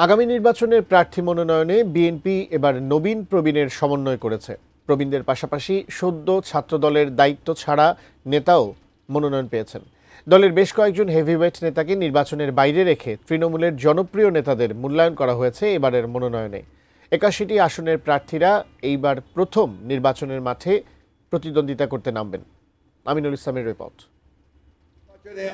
আগামী নির্বাচনের প্রার্থী মনোনয়নে বিএনপি এবার নবীন প্রবীণের সমন্বয় করেছে। প্রবীণদের পাশাপাশি সদ্য ছাত্রদলের দায়িত্ব ছাড়া নেতাও মনোনয়ন পেয়েছেন। দলের বেশ কয়েকজন হেভিওয়েট নেতাকে নির্বাচনের বাইরে রেখে তৃণমূলের জনপ্রিয় নেতাদের মূল্যায়ন করা হয়েছে এবারের মনোনয়নে। ৮১টি আসনের প্রার্থীরা এইবার প্রথম নির্বাচনের মাঠে প্রতিদ্বন্দ্বিতা করতে নামবেন। আমিনুল ইসলামের রিপোর্ট।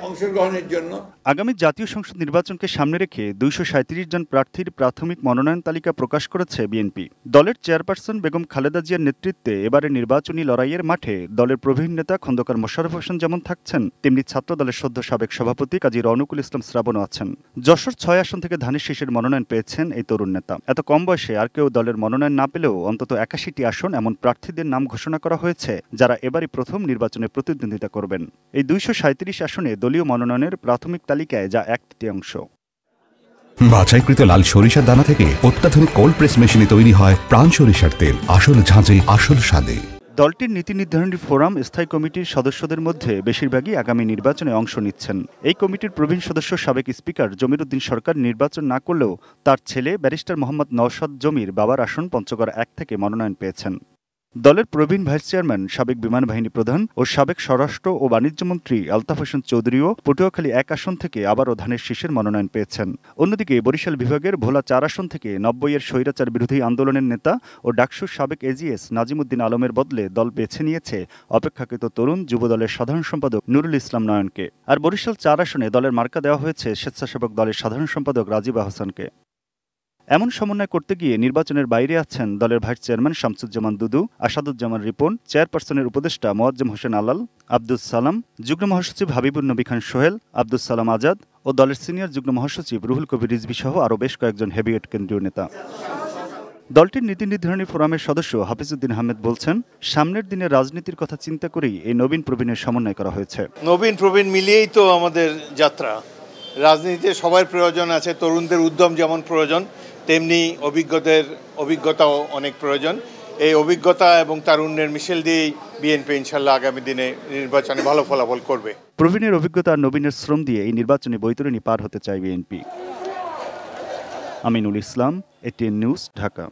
অংশগ্রহণের জন্য আগামী জাতীয় সংসদ নির্বাচনকে সামনে রেখে ২৩৭ জন প্রার্থীর প্রাথমিক মনোনয়ন তালিকা প্রকাশ করেছে বিএনপি। দলের চেয়ারপারসন বেগম খালেদা জিয়ার নেতৃত্বে এবারে নির্বাচনী লড়াইয়ের মাঠে দলের প্রবীণ নেতা খন্দকার মোশাররফ হোসেন যেমন থাকছেন, তেমনি ছাত্র দলের সদ্য সাবেক সভাপতি কাজী রওনকুল ইসলাম শ্রাবণও আছেন। যশোর ৬ আসন থেকে ধানের শীষের মনোনয়ন পেয়েছেন এই তরুণ নেতা। এত কম বয়সে আর কেউ দলের মনোনয়ন না পেলেও অন্তত ৮১টি আসন এমন প্রার্থীদের নাম ঘোষণা করা হয়েছে যারা এবারই প্রথম নির্বাচনে প্রতিদ্বন্দ্বিতা করবেন। এই ২৩৭ আসনে দলীয় মনোনয়নের প্রাথমিক তালিকায় যা ১/৩। বাছাইকৃত লাল সরিষার দানা থেকে অত্যাধুনিক কোল্ড প্রেস মেশিনে তৈরি হয় প্রাণ সরিষার তেল, আসল ঝাঁঝে আসল স্বাদে। দলটির নীতি নির্ধারণী ফোরাম স্থায়ী কমিটির সদস্যদের মধ্যে বেশিরভাগই আগামী নির্বাচনে অংশ নিচ্ছেন। এই কমিটির প্রবীণ সদস্য সাবেক স্পিকার জমির উদ্দিন সরকার নির্বাচন না করলেও তার ছেলে ব্যারিস্টার মোহাম্মদ নওশাদ জমির বাবার আসন পঞ্চগড় ১ থেকে মনোনয়ন পেয়েছেন। দলের প্রবীণ ভাইস চেয়ারম্যান, সাবেক বিমান বাহিনী প্রধান ও সাবেক স্বরাষ্ট্র ও বাণিজ্যমন্ত্রী আলতাফ হোসেন চৌধুরীও পটুয়াখালী ১ আসন থেকে আবারও ধানের শীষের মনোনয়ন পেয়েছেন। অন্যদিকে বরিশাল বিভাগের ভোলা ৪ আসন থেকে ৯০-এর স্বৈরাচার বিরোধী আন্দোলনের নেতা ও ডাকসুর সাবেক এজিএস নাজিমুদ্দিন আলমের বদলে দল বেছে নিয়েছে অপেক্ষাকৃত তরুণ যুবদলের সাধারণ সম্পাদক নুরুল ইসলাম নয়নকে। আর বরিশাল ৪ আসনে দলের মার্কা দেওয়া হয়েছে স্বেচ্ছাসেবক দলের সাধারণ সম্পাদক রাজীব আহসানকে। এমন সমন্বয় করতে গিয়ে নির্বাচনের বাইরে আছেন দলের ভাইস চেয়ারম্যান শামসুজ্জামান দুদু, আসাদুজ্জামান রিপন, চেয়ারপারসনের উপদেষ্টা মোয়াজ্জেম হোসেন আলাল, আব্দুস সালাম, যুগ্ম মহাসচিব হাবিবুর নবী খান সোহেল, আব্দুস সালাম আজাদ ও দলের সিনিয়র যুগ্ম মহাসচিব রুহুল কবির রিজভী সহ আরও বেশ কয়েকজন হেভিওয়েট কেন্দ্রীয় নেতা। দলটির নীতি নির্ধারণী ফোরামের সদস্য হাফিজউদ্দিন আহমেদ বলছেন, সামনের দিনে রাজনীতির কথা চিন্তা করেই এই নবীন প্রবীণের সমন্বয় করা হয়েছে। নবীন প্রবীণ মিলিয়েই তো আমাদের যাত্রা। রাজনীতিতে সবার প্রয়োজন আছে, তরুণদের উদ্যম যেমন প্রয়োজন, তেমনি অভিজ্ঞতাও অনেক প্রয়োজন। এই অভিজ্ঞতা এবং তারুণ্যের মিশেল দিয়েই বিএনপি ইনশাল্লাহ আগামী দিনে নির্বাচনে ভালো ফলাফল করবে। প্রবীণের অভিজ্ঞতা আর নবীনের শ্রম দিয়ে এই নির্বাচনী বৈতরণী পার হতে চায় BNP. Aminul Islam, ATN news, Dhaka.